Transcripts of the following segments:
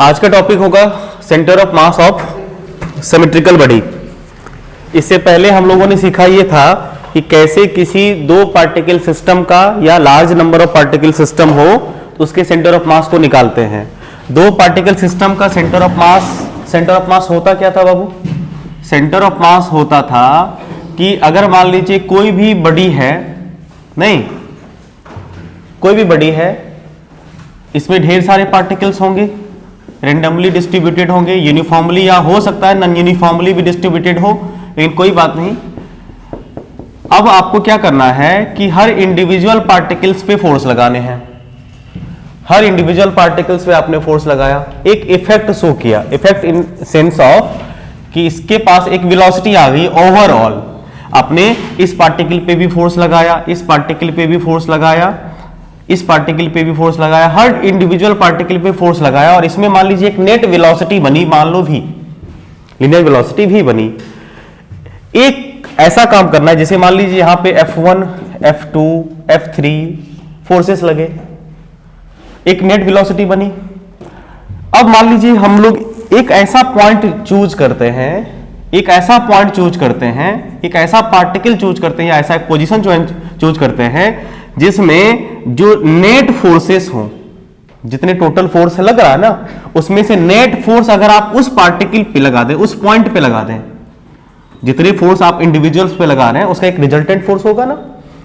आज का टॉपिक होगा centre of mass of symmetrical body. इससे पहले हम लोगों ने सीखा ये था कि कैसे किसी दो पार्टिकल सिस्टम का या large number of particle system हो तो उसके सेंटर ऑफ मास को निकालते हैं। दो पार्टिकल सिस्टम का सेंटर ऑफ मास होता क्या था बाबू? सेंटर ऑफ मास होता था कि अगर मान लीजिए कोई भी बॉडी है, नहीं कोई भी बॉडी है, इसमें ढेर सारे पार्टिकल्स होंगे, रेंडमली डिस्ट्रीब्यूटेड होंगे, यूनिफॉर्मली या हो सकता है नॉन यूनिफॉर्मली भी डिस्ट्रीब्यूटेड हो, लेकिन कोई बात नहीं। अब आपको क्या करना है कि हर इंडिविजुअल पार्टिकल्स पे फोर्स लगाने हैं। हर इंडिविजुअल पार्टिकल्स पे आपने फोर्स लगाया, एक इफेक्ट शो किया, इफेक्ट इन सेंस ऑफ कि इसके पास एक वेलोसिटी आ गई ओवरऑल। आपने इस पार्टिकल पे भी फोर्स लगाया, इस पार्टिकल पे भी फोर्स लगाया, इस पार्टिकल पे भी फोर्स लगाया, हर इंडिविजुअल पार्टिकल पे फोर्स लगाया और इसमें मान लीजिए एक नेट वेलोसिटी बनी, मान लो भी लीनियर वेलोसिटी भी बनी। एक ऐसा काम करना है जैसे मान लीजिए यहां पे F1, F2, F3 फोर्सेस लगे, एक नेट वेलोसिटी बनी। अब मान लीजिए हम लोग एक ऐसा पॉइंट चूज करते हैं, एक ऐसा पॉइंट चूज करते हैं, एक ऐसा पार्टिकल चूज करते हैं या ऐसा एक पोजीशन चूज करते हैं जिसमें जो नेट फोर्सेस हो, जितने टोटल फोर्स लग रहा है ना, उसमें से नेट फोर्स अगर आप उस पार्टिकल पे लगा दें, उस पॉइंट पे लगा दें, जितने फोर्स आप इंडिविजुअल्स पे लगा रहे हैं उसका एक रिजल्टेंट फोर्स होगा ना,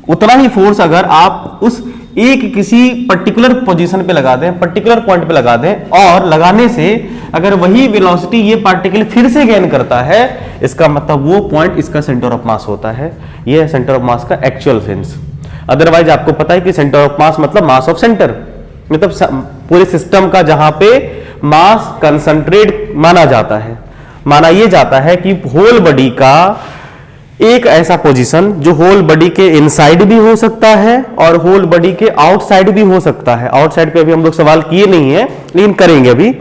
उतना ही फोर्स अगर आप उस एक किसी पर्टिकुलर पोजीशन पे लगा दें, पर्टिकुलर पॉइंट पे लगा दें, और लगाने से अगर वही वेलोसिटी ये पार्टिकल फिर से गेन करता है, इसका मतलब वो पॉइंट इसका सेंटर ऑफ मास होता है। ये है सेंटर ऑफ मास का एक्चुअल सेंस। अदरवाइज आपको पता है कि सेंटर ऑफ मास मतलब मास ऑफ सेंटर, मतलब पूरे सिस्टम का जहां पे मास कंसंट्रेट माना जाता है। माना यह जाता है कि होल बॉडी का एक ऐसा पोजीशन जो होल बॉडी के इनसाइड भी हो सकता है और होल बॉडी के आउटसाइड भी हो सकता है। आउटसाइड पे अभी हम लोग सवाल किए नहीं है लेकिन करेंगे अभी।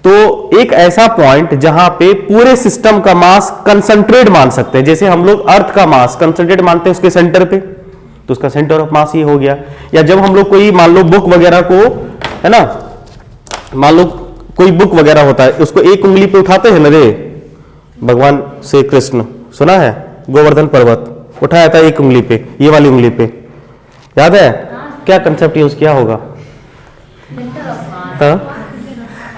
तो एक ऐसा पॉइंट जहां पे पूरे सिस्टम का मास कंसंट्रेट मान सकते हैं, जैसे हम लोग अर्थ का मास कंसंट्रेट मानते हैं उसके सेंटर पे, तो उसका सेंटर ऑफ मास ये हो गया। या जब हम लोग कोई मान लो बुक वगैरह को, है ना, मान लो कोई बुक वगैरह होता है, उसको एक उंगली पे उठाते हैं ना रे, भगवान श्री कृष्ण सुना है, गोवर्धन पर्वत उठाया था एक उंगली पे, ये वाली उंगली पे, याद है? क्या कंसेप्ट यूज किया होगा?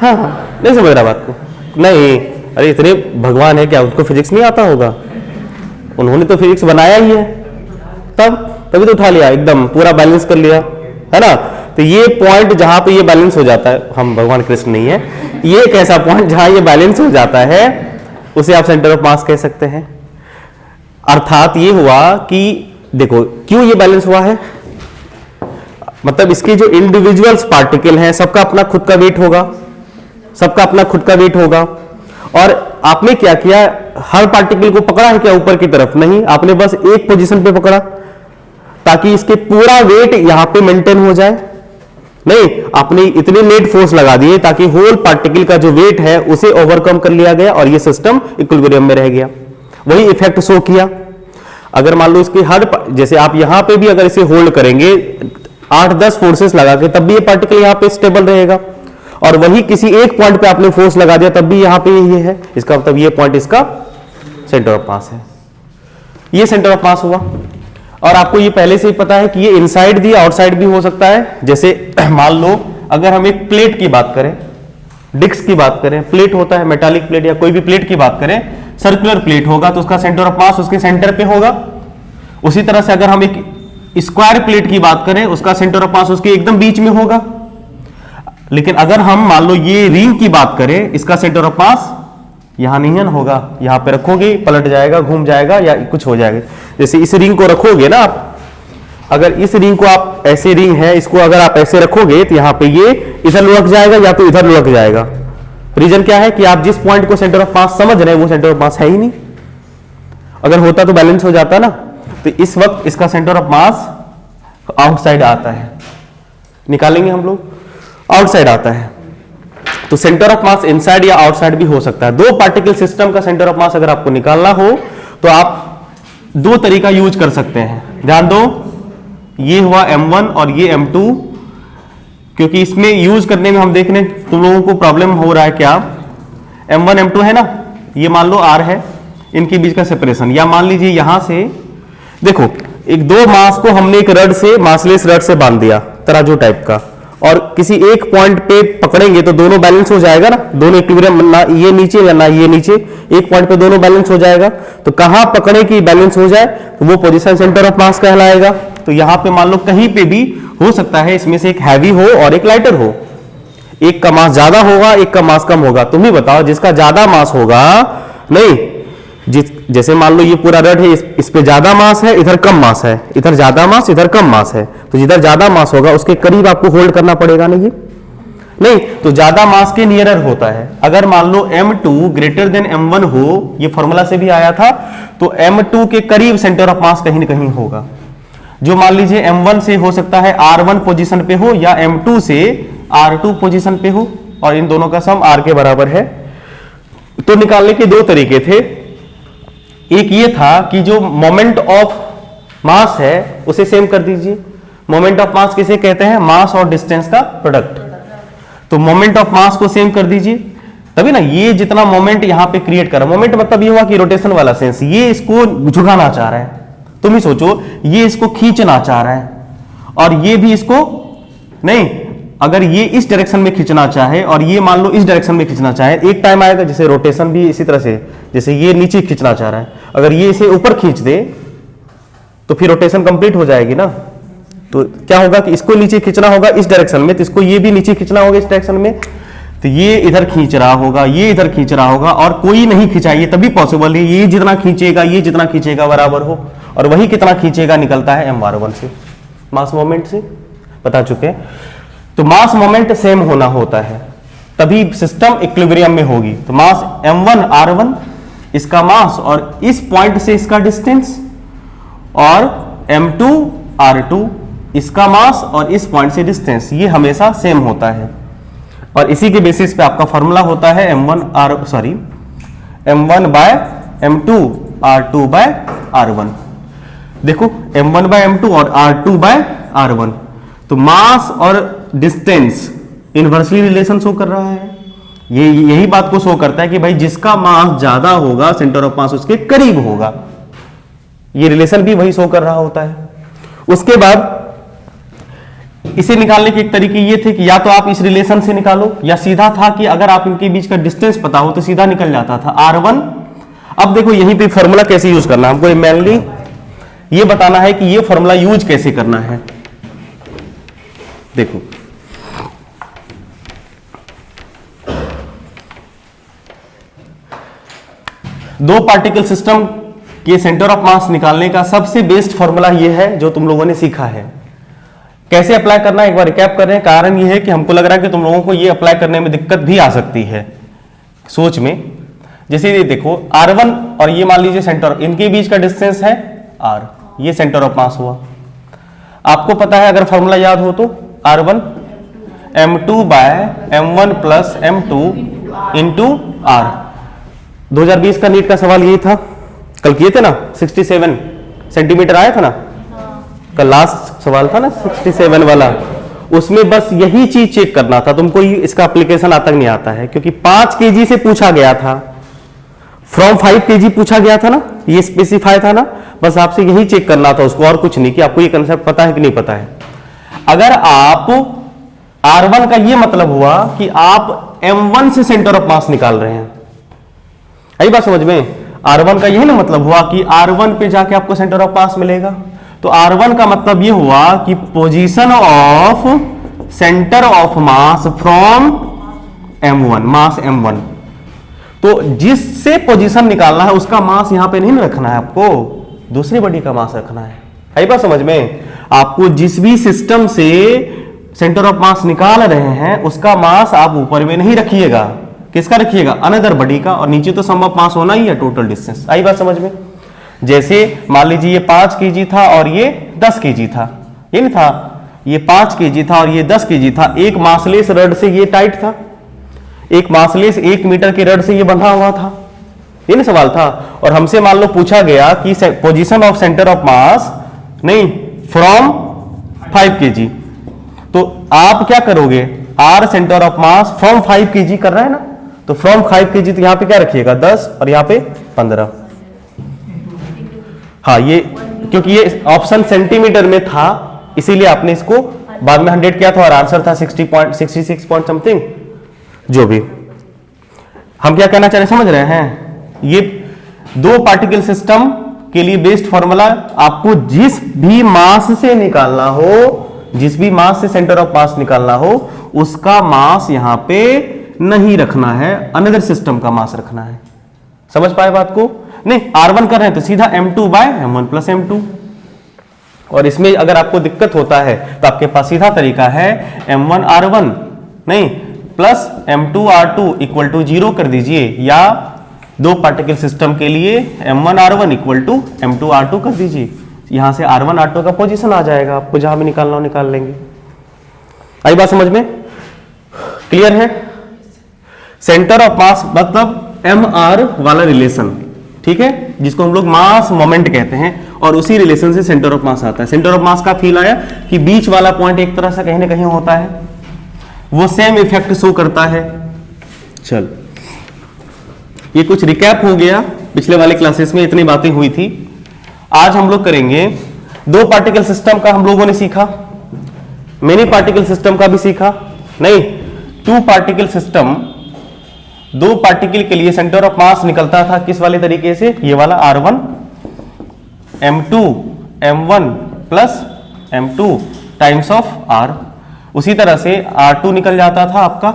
हाँ, नहीं समझ रहा बात को? नहीं, अरे इतने भगवान है क्या, उनको फिजिक्स नहीं आता होगा? उन्होंने तो फिजिक्स बनाया ही है, तभी तो उठा लिया, एकदम पूरा बैलेंस कर लिया, है ना। तो ये पॉइंट जहां पे ये बैलेंस हो जाता है, हम भगवान कृष्ण नहीं है, ये एक ऐसा पॉइंट जहां ये बैलेंस हो जाता है उसे आप सेंटर ऑफ मास कह सकते हैं। अर्थात ये हुआ कि देखो क्यों ये बैलेंस हुआ है, मतलब इसके जो इंडिविजुअल्स पार्टिकल हैं सबका अपना खुद का वेट होगा, सबका अपना खुद का वेट होगा। और आपने क्या किया, हर पार्टिकल को पकड़ा है क्या ऊपर की तरफ? नहीं, आपने बस एक पोजीशन पे पकड़ा ताकि इसके पूरा वेट यहां पे मेंटेन हो जाए। नहीं, आपने इतने नेट फोर्स लगा दिए ताकि होल पार्टिकल का जो वेट है उसे ओवरकम कर लिया गया और ये सिस्टम इक्विलिब्रियम में रह गया। वही इफेक्ट शो किया। अगर मान लो इसके हर, जैसे आप यहां पे भी अगर इसे होल्ड करेंगे 8-10 फोर्सेस लगा के, तब भी ये पार्टिकल यहां पे स्टेबल रहेगा, और वही किसी एक पॉइंट पे आपने फोर्स लगा दिया तब भी यहां पे ये है। इसका मतलब ये पॉइंट इसका सेंटर ऑफ मास है, ये सेंटर ऑफ मास हुआ। और आपको ये पहले से ही पता है कि ये इनसाइड भी आउटसाइड भी हो सकता है। जैसे मान लो अगर हम एक प्लेट की बात करें, डिस्क की बात करें, प्लेट होता है मेटालिक प्लेट या कोई भी प्लेट की बात करें, सर्कुलर प्लेट होगा तो उसका सेंटर ऑफ मास उसके सेंटर पे होगा। उसी तरह से अगर हम एक स्क्वायर प्लेट की बात करें, उसका सेंटर ऑफ मास उसके एकदम बीच में होगा। लेकिन अगर हम मान लो ये रिंग की बात करें, इसका सेंटर ऑफ मास यहां नहीं होगा, यहां पे रखोगे पलट जाएगा, घूम जाएगा या कुछ हो जाएगा। जैसे इस रिंग को रखोगे ना आप, अगर इस रिंग को आप, ऐसे रिंग है, इसको अगर आप ऐसे रखोगे तो यहां पे ये इधर लुढ़क जाएगा या तो इधर लुढ़क जाएगा। रीजन क्या है कि आप जिस पॉइंट को सेंटर ऑफ मास समझ रहे हैं वो सेंटर ऑफ मास है ही नहीं। अगर होता तो बैलेंस हो जाता ना। तो इस वक्त इसका सेंटर ऑफ मास आउटसाइड आता है, निकालेंगे हम लोग, आउटसाइड आता है। तो सेंटर ऑफ मास इनसाइड या आउटसाइड भी हो सकता है। दो पार्टिकल सिस्टम का सेंटर ऑफ मास अगर आपको निकालना हो तो आप दो तरीका यूज कर सकते हैं। ध्यान दो, ये हुआ M1 और ये M2, क्योंकि इसमें यूज करने में हम देख रहे हैं तुम लोगों को प्रॉब्लम हो रहा है क्या, M1 M2 है ना, ये मान लो R है, इनके बीच का सेपरेशन, या मान लीजिए यहां से देखो एक दो मास को हमने एक रड से, मासलेस रड से बांध दिया तराजू टाइप का, और किसी एक पॉइंट पे पकड़ेंगे तो दोनों बैलेंस हो जाएगा ना, दोनों इक्विलिब्रियम, ना ये नीचे या ना ये नीचे, एक पॉइंट पे दोनों बैलेंस हो जाएगा। तो कहां पकड़े कि बैलेंस हो जाए, तो वो पोजीशन सेंटर ऑफ मास कहलाएगा। तो यहां पे मान लो कहीं पे भी हो सकता है इसमें से एक हैवी हो और एक लाइटर हो, एक का मास ज्यादा होगा एक का मास कम होगा। तुम ही बताओ, जिसका ज्यादा मास होगा, नहीं जैसे मान लो ये पूरा रड है, इस पे ज्यादा मास है, इधर कम मास है, इधर ज्यादा मास इधर कम मास है, तो जिधर ज्यादा मास होगा उसके करीब आपको होल्ड करना पड़ेगा ना, ये नहीं तो ज्यादा मास के नियरर होता है। अगर मान लो M2 ग्रेटर देन M1 हो, ये फॉर्मूला से भी आया था, तो M2 के करीब सेंटर ऑफ मास कहीं ना कहीं होगा, जो मान लीजिए M1 से हो सकता है R1 पोजीशन पे हो या M2 से R2 पोजीशन पे हो, और इन दोनों का सम R के बराबर है। तो निकालने के दो तरीके थे, एक ये था कि जो मोमेंट ऑफ मास है उसे सेम कर दीजिए। मोमेंट ऑफ मास किसे कहते हैं, मास और डिस्टेंस का प्रोडक्ट। तो मोमेंट ऑफ मास को सेम कर दीजिए, तभी ना ये जितना मोमेंट यहां पे क्रिएट कर रहा है, मोमेंट मतलब ये हुआ कि रोटेशन वाला सेंस, ये इसको झुकाना चाह रहा है, तुम ही सोचो, ये इसको खींचना चाह रहा है और ये भी इसको नहीं, अगर ये इस डायरेक्शन में खींचना चाहे और ये मान लो इस डायरेक्शन में खींचना चाहे, एक टाइम आएगा जैसे रोटेशन भी इसी तरह से, जैसे ये नीचे खींचना चाह रहा है, अगर ये इसे ऊपर खींच दे तो फिर रोटेशन कंप्लीट हो जाएगी ना। तो क्या होगा कि इसको नीचे खींचना होगा इस डायरेक्शन में, तो इसको ये भी नीचे खींचना होगा इस डायरेक्शन में, तो ये इधर खींच रहा होगा, ये इधर खींच रहा होगा, और कोई नहीं खिंचाइए तभी पॉसिबल है ये जितना खींचेगा ये जितना खींचेगा बराबर हो, और वही कितना खींचेगा निकलता है M1 से, मास मोमेंट से बता चुके हैं। तो मास मोमेंट सेम होना होता है तभी सिस्टम इक्विलिब्रियम में होगी। तो मास M1 R1 इसका मास और इस पॉइंट से इसका डिस्टेंस, और M2 R2 इसका मास और इस पॉइंट से डिस्टेंस, ये हमेशा सेम होता है। और इसी के बेसिस पे आपका फॉर्मूला होता है M1 bye M2 R2 bye R1। देखो M1 बाय M2 और R2 बाय R1, तो मास और डिस्टेंस इनवर्सली रिलेशन शो कर रहा है। ये यही बात को शो करता है कि भाई जिसका मास ज्यादा होगा सेंटर ऑफ मास उसके करीब होगा, ये रिलेशन भी वही शो कर रहा होता है। उसके बाद इसे निकालने के एक तरीके ये थे कि या तो आप इस रिलेशन से निकालो, या सीधा था कि अगर आप इनके बीच का डिस्टेंस पता हो तो सीधा निकल जाता था R1। अब देखो यहीं पे फॉर्मूला कैसे यूज करना है, हमको मेनली ये बताना है कि ये फॉर्मूला यूज कैसे करना है। देखो दो पार्टिकल सिस्टम के सेंटर ऑफ मास निकालने का सबसे बेस्ट फॉर्मूला ये है जो तुम लोगों ने सीखा है। कैसे अप्लाई करना है एक बार रिकैप कर रहे हैं। कारण ये है कि हमको लग रहा है कि तुम लोगों को ये अप्लाई करने में दिक्कत भी आ सकती है सोच में। जैसे ये देखो R1 और ये मान लीजिए सेंटर, इनके बीच का डिस्टेंस है R, ये सेंटर ऑफ मास हुआ। आपको पता है अगर फॉर्मूला याद हो तो R1 M2 bye M1 plus M2 into R। 2020 का नीट का सवाल यही था, कल किए थे ना, 67 सेंटीमीटर आया था ना, कल लास्ट सवाल था ना 67 वाला, उसमें बस यही चीज चेक करना था तुमको। इसका एप्लीकेशन आता नहीं आता है क्योंकि 5 kg से पूछा गया था, फ्रॉम 5 kg पूछा गया था ना, ये स्पेसिफाई था ना, बस आपसे यही चेक करना था उसको और कुछ नहीं कि आपको ये कंसेप्ट पता है कि नहीं पता है। अगर आप R1 का ये मतलब हुआ कि आप M1 से सेंटर ऑफ मास निकाल रहे हैं, यही बात समझ में। R1 का यही ना मतलब हुआ कि R1 पे जाके आपको सेंटर ऑफ मास मिलेगा, तो R1 का मतलब ये हुआ कि position of centre of mass from M1, mass M1। तो जिससे पोजीशन निकालना है उसका मास यहां पे नहीं रखना है, आपको दूसरी बॉडी का मास रखना है। यही बात समझ में। आपको जिस भी सिस्टम से सेंटर ऑफ मास निकाल रहे हैं उसका मास आप ऊपर में नहीं रखिएगा, किसका रखिएगा, अनदर बॉडी का, और नीचे तो सम ऑफ मास होना ही है, टोटल डिस्टेंस। आई बात समझ में। जैसे मान लीजिए ये 5 kg था और ये 10 kg था, ये नहीं था, ये 5 kg था और ये 10 kg था। एक मासलेस रड से ये टाइट था, एक मासलेस 1 मीटर के रड से ये बंधा हुआ था, ये नहीं सवाल था। और हमसे मान लो पूछा गया कि position of centre of mass नहीं फ्रॉम 5 kg, तो तो आप क्या करोगे, R centre of mass from 5 kg कर रहा है ना, तो फ्रॉम 5 kg तो यहां पे क्या रखिएगा 10 और यहां पे 15। हाँ ये क्योंकि ये ऑप्शन सेंटीमीटर में था इसीलिए आपने इसको बाद में 100 किया था और आंसर था 66 पॉइंट समथिंग। जो भी हम क्या कहना चाह रहे समझ रहे हैं, ये दो पार्टिकल सिस्टम के लिए बेस्ड फॉर्मूला आपको जिस भी मास से निकालना हो, जिस भी मास से सेंटर ऑफ मास निकालना हो उसका मास यहां पे नहीं रखना है, अनदर सिस्टम का मास रखना है। समझ पाए बात को? नहीं R1 कर रहे हैं तो सीधा M2/M1 + M2। और इसमें अगर आपको दिक्कत होता है तो आपके पास सीधा तरीका है M1R1 नहीं प्लस M2R2 = 0 कर दीजिए, या दो पार्टिकल सिस्टम के लिए M1R1 = M2R2 कर दीजिए। यहां से R1 R2 का पोजीशन आ जाएगा, आपको जहां भी निकालना हो निकाल लेंगे। आई बात समझ में? क्लियर है? सेंटर ऑफ मास मतलब MR वाला रिलेशन, ठीक है, जिसको हम लोग मास मोमेंट कहते हैं, और उसी रिलेशन से सेंटर ऑफ मास आता है। सेंटर ऑफ मास का फील आया कि बीच वाला पॉइंट एक तरह से कहीं ना कहीं होता है, वो सेम इफेक्ट शो करता है। चल ये कुछ रिकैप हो गया, पिछले वाले क्लासेस में इतनी बातें हुई थी। आज हम लोग करेंगे दो पार्टिकल सिस्टम का, हम लोगों ने सीखा, मेनी पार्टिकल सिस्टम का भी सीखा, नहीं टू पार्टिकल सिस्टम, दो पार्टिकल के लिए सेंटर ऑफ मास निकलता था किस वाले तरीके से, ये वाला R1 M2 M1 plus M2 times of R, उसी तरह से R2 निकल जाता था आपका।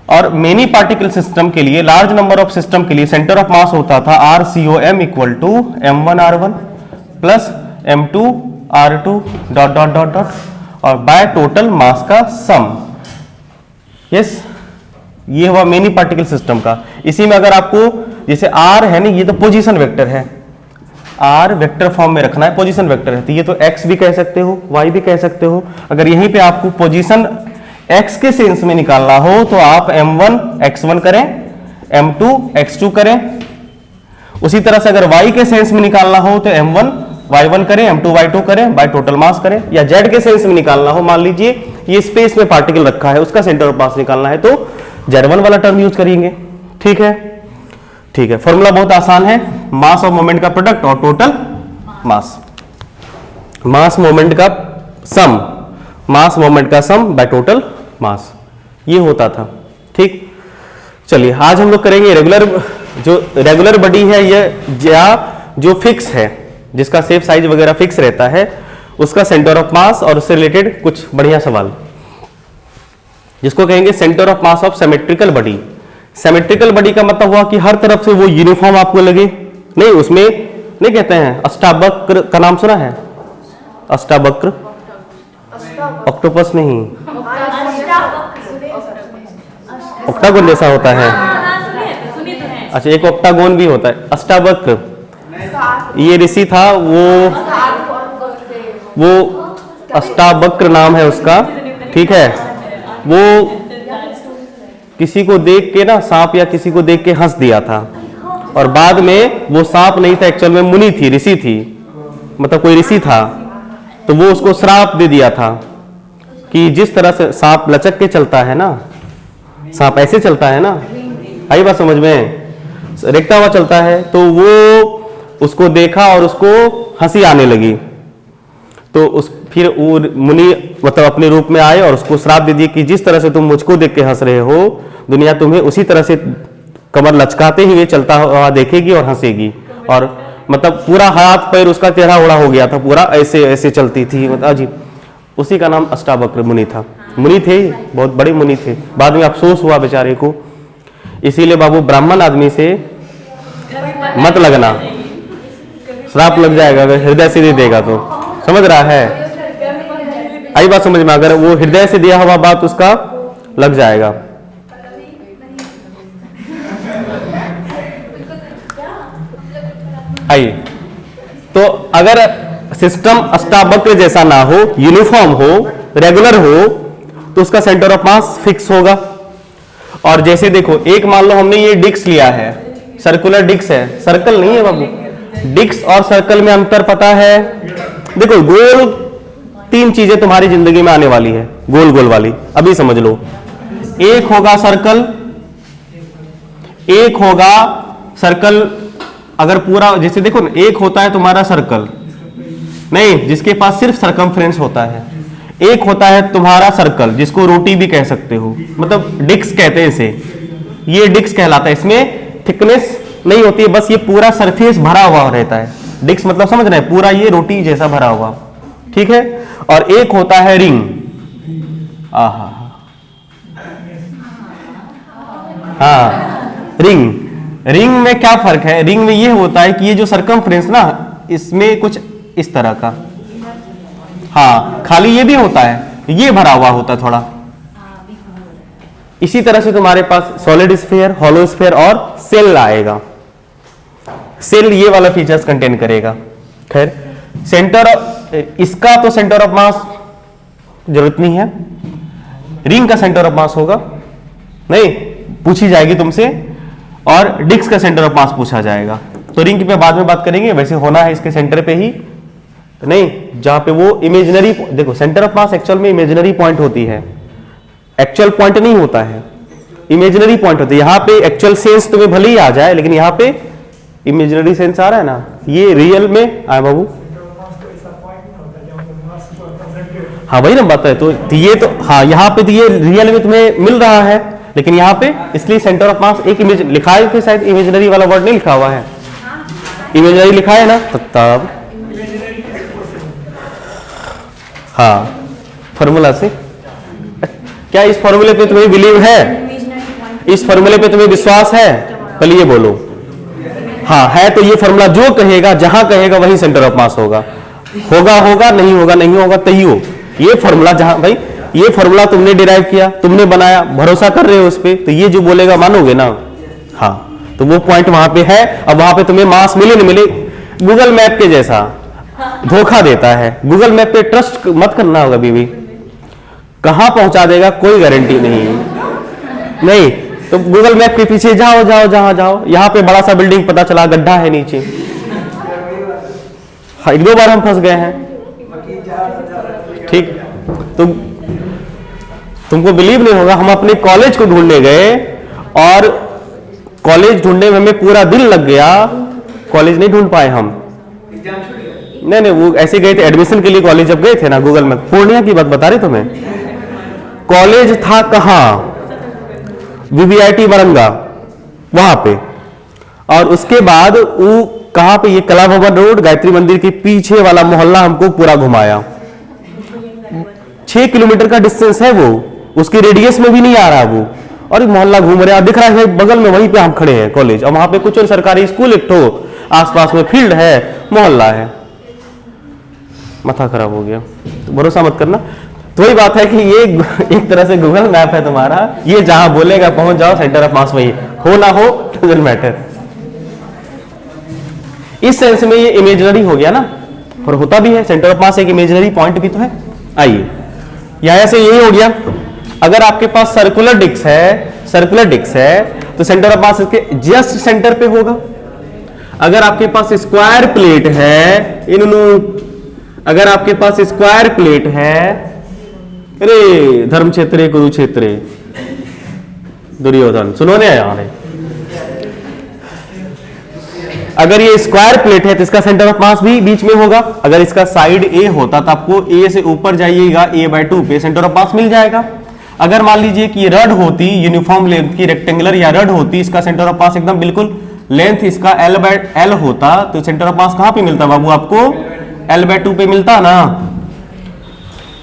और मेनी पार्टिकल सिस्टम के लिए, लार्ज नंबर ऑफ सिस्टम के लिए सेंटर ऑफ मास होता था RCOM = M1R1 प्लस M2R2 ... और बाय टोटल मास का सम। यस, ये हुआ मेनी पार्टिकल सिस्टम का। इसी में अगर आपको जैसे R है ना, ये तो पोजीशन वेक्टर है, R वेक्टर फॉर्म में रखना है, पोजीशन वेक्टर है, तो ये तो X भी कह सकते हो, Y भी कह सकते हो। अगर यहीं पे आपको पोजीशन X के सेंस में निकालना हो तो आप M1 X1 करें, M2 X2 करें। उसी तरह से अगर Y के सेंस में निकालना हो तो M1 Y1 करें, M2 Y2 करें, बाय टोटल मास करें। या Z के सेंस में निकालना हो, मान लीजिए ये स्पेस में पार्टिकल रखा है, उसका सेंटर ऑफ मास निकालना है तो Z1 वाला टर्म यूज करेंगे। ठीक है, ठीक है, फॉर्मूला बहुत आसान है, मास और मोमेंट का प्रोडक्ट और टोटल मास, मास मोमेंट का सम, मास मोमेंट का सम बाय टोटल मास, ये होता था। ठीक, चलिए आज हम लोग करेंगे रेगुलर, जो रेगुलर बॉडी है ये, या जो फिक्स है, जिसका शेप साइज वगैरह फिक्स रहता है, उसका सेंटर ऑफ मास और उससे रिलेटेड कुछ बढ़िया सवाल, जिसको कहेंगे centre of mass of symmetrical body. Symmetrical body का मतलब हुआ कि हर तरफ से वो यूनिफॉर्म आपको लगे, नहीं उसमें नहीं कहते हैं अष्टावक्र का नाम सुना है? अष्टावक्र, ऑक्टोपस नहीं, ऑक्टागोन जैसा होता है। अच्छा, एक ऑक्टागोन भी होता है, अष्टावक्र। ये ऋषि था, वो अष्टावक्र नाम है उसका, ठीक है। वो किसी को देख के ना, सांप या किसी को देख के हंस दिया था, और बाद में वो सांप नहीं था, एक्चुअल में मुनि थी, ऋषि थी, मतलब कोई ऋषि था, तो वो उसको श्राप दे दिया था कि जिस तरह से सांप लचक के चलता है ना, सांप ऐसे चलता है ना, आई बात समझ में, रेखता हुआ चलता है, तो वो उसको देखा और उसको हंसी आने लगी, तो उस फिर वो मुनि मतलब अपने रूप में आए और उसको श्राप दे दिए कि जिस तरह से तुम मुझको देख के हंस रहे हो, दुनिया तुम्हें उसी तरह से कमर लचकाते हुए चलता हुआ देखेगी और हंसेगी। और मतलब पूरा हाथ पैर उसका चेहरा उड़ा हो गया था, पूरा ऐसे ऐसे चलती थी, मतलब अजीब। उसी का नाम अष्टावक्र मुनि था, मुनि थे, बहुत बड़े मुनि थे। बाद में अफसोस हुआ बेचारे को, इसीलिए बाबू ब्राह्मण आदमी से मत लगना, श्राप लग जाएगा अगर हृदय से नहीं देगा तो। समझ रहा है? आई बात समझ में? अगर वो हृदय से दिया हुआ बात उसका लग जाएगा। आइए, तो अगर सिस्टम अष्टावक्र जैसा ना हो, यूनिफॉर्म हो, रेगुलर हो, तो उसका सेंटर ऑफ मास फिक्स होगा। और जैसे देखो, एक मान लो हमने ये डिस्क लिया है, सर्कुलर डिस्क है, सर्कल नहीं है बाबू। डिस्क और सर्कल में अंतर पता है? देखो, गोल तीन चीजें तुम्हारी जिंदगी में आने वाली है, गोल गोल वाली, अभी समझ लो। एक होगा सर्कल, एक होगा सर्कल, अगर पूरा जैसे देखो ना, एक होता है तुम्हारा सर्कल, नहीं जिसके पास सिर्फ सरकमफ्रेंस होता है। एक होता है तुम्हारा सर्कल जिसको रोटी भी कह सकते हो, मतलब डिस्क कहते हैं इसे, ये डिस्क कहलाता है। इसमें थिकनेस नहीं होती है, बस ये पूरा सरफेस भरा हुआ रहता है। डिस्क मतलब समझ रहे हैं, पूरा ये रोटी जैसा भरा हुआ, ठीक है। और एक होता है रिंग, आहा, हाँ रिंग। रिंग में क्या फर्क है? रिंग में ये होता है कि ये जो सरकमफ्रेंस ना, इसमें कुछ इस तरह का, हाँ खाली ये भी होता है, ये भरा हुआ होता है थोड़ा। इसी तरह से तुम्हारे पास सॉलिड स्फीयर, हॉलो स्फीयर और सेल आएगा। सेल ये वाला फीचर्स कंटेन करेगा। खैर सेंटर, इसका तो सेंटर ऑफ मास जरूरत नहीं है। रिंग का सेंटर ऑफ मास होगा, नहीं पूछी जाएगी तुमसे, और डिस्क का सेंटर ऑफ मास पूछा जाएगा। तो रिंग पे बाद में बात करेंगे, वैसे होना है इसके सेंटर पे ही, नहीं जहां पे वो इमेजिनरी, देखो सेंटर ऑफ मास एक्चुअल में इमेजिनरी पॉइंट होती है, एक्चुअल पॉइंट नहीं होता है, इमेजिनरी पॉइंट होती है। यहां पे एक्चुअल सेंस तुम्हें भले ही आ जाए, लेकिन यहां पे इमेजिनरी सेंस आ रहा है ना, ये रियल में आए बाबू। हाँ वही ना बात है, तो ये तो हाँ यहाँ पे तो ये रियल में तुम्हें मिल रहा है, लेकिन यहाँ पे इसलिए सेंटर ऑफ मास एक इमेज लिखा है, फिर शायद इमेजिनरी वाला वर्ड नहीं लिखा हुआ है, इमेजिनरी लिखा है ना, तब हाँ फॉर्मूला से। क्या इस फॉर्मूले पे तुम्हें बिलीव है? इस फॉर्मूले पे तुम्हें विश्वास है? पहले ये बोलो। हाँ है, तो ये फॉर्मूला जो कहेगा, जहां कहेगा वही सेंटर ऑफ मास होगा। होगा होगा, नहीं होगा नहीं होगा, तही हो। ये फॉर्मूला जहां भाई, ये फॉर्मूला तुमने डिराइव किया, तुमने बनाया, भरोसा कर रहे हो उस पे, तो ये जो बोलेगा मानोगे ना। हाँ तो वो पॉइंट वहां पे है। अब वहां पे तुम्हें मास मिले न मिले, गूगल मैप के जैसा धोखा देता है। गूगल मैप पे ट्रस्ट मत करना होगा बीवी, कहां पहुंचा देगा कोई गारंटी नहीं। तो गूगल मैप के पीछे जाओ जाओ जहां जाओ, यहां पे बड़ा सा बिल्डिंग पता चला गड्ढा है नीचे। हाँ, एक दो बार हम फंस गए हैं, ठीक। तो तुमको बिलीव नहीं होगा, हम अपने कॉलेज को ढूंढने गए और कॉलेज ढूंढने में हमें पूरा दिन लग गया, कॉलेज नहीं ढूंढ पाए हम। नहीं वो ऐसे गए थे एडमिशन के लिए, कॉलेज जब गए थे ना, गूगल में पूर्णिया की बात बता रहे तुम्हें। कॉलेज था कहाँ? VVIT वरंगा, वहां पे। और उसके बाद वो कहां पे, ये कला भवन रोड, गायत्री मंदिर के पीछे वाला मोहल्ला हमको पूरा घुमाया। 6 किलोमीटर का डिस्टेंस है वो, उसके रेडियस में भी नहीं आ रहा वो, और मोहल्ला घूम रहे हैं, दिख रहा है बगल में, वहीं पे हम खड़े हैं कॉलेज, और वहां पे कुछ सरकारी स्कूल एक ठो, आसपास में फील्ड है, मोहल्ला है। माथा खराब हो गया, तो भरोसा मत करना। तो वही बात है कि ये एक तरह से गूगल मैप है तुम्हारा, ये जहां बोलेगा पहुंच जाओ, सेंटर ऑफ मास वही, हो ना हो डजंट मैटर। इस सेंस में ये इमेजिनरी हो गया ना, और होता भी है, सेंटर ऑफ मास एक इमेजिनरी पॉइंट भी तो है। आइए यहां से यही हो गया। अगर आपके पास सर्कुलर डिस्क है, तो सेंटर ऑफ मास इसके जस्ट सेंटर पे होगा। अगर आपके पास स्क्वायर प्लेट है, अगर आपके पास स्क्वायर प्लेट है, अरे धर्म क्षेत्र कुरुक्षेत्र, दुर्योधन सुनो ने यार, अगर ये स्क्वायर प्लेट है तो इसका सेंटर ऑफ मास भी बीच में होगा। अगर इसका साइड ए होता तो आपको ए से ऊपर जाइएगा, a/2 पे सेंटर ऑफ मास मिल जाएगा। अगर मान लीजिए कि रड होती, यूनिफॉर्म लेंथ की रेक्टेंगुलर या रड होती, इसका सेंटर ऑफ मास एकदम बिल्कुल लेंथ इसका l/l होता, तो सेंटर ऑफ मास कहां पे मिलता बाबू? आपको l/2 पे मिलता ना।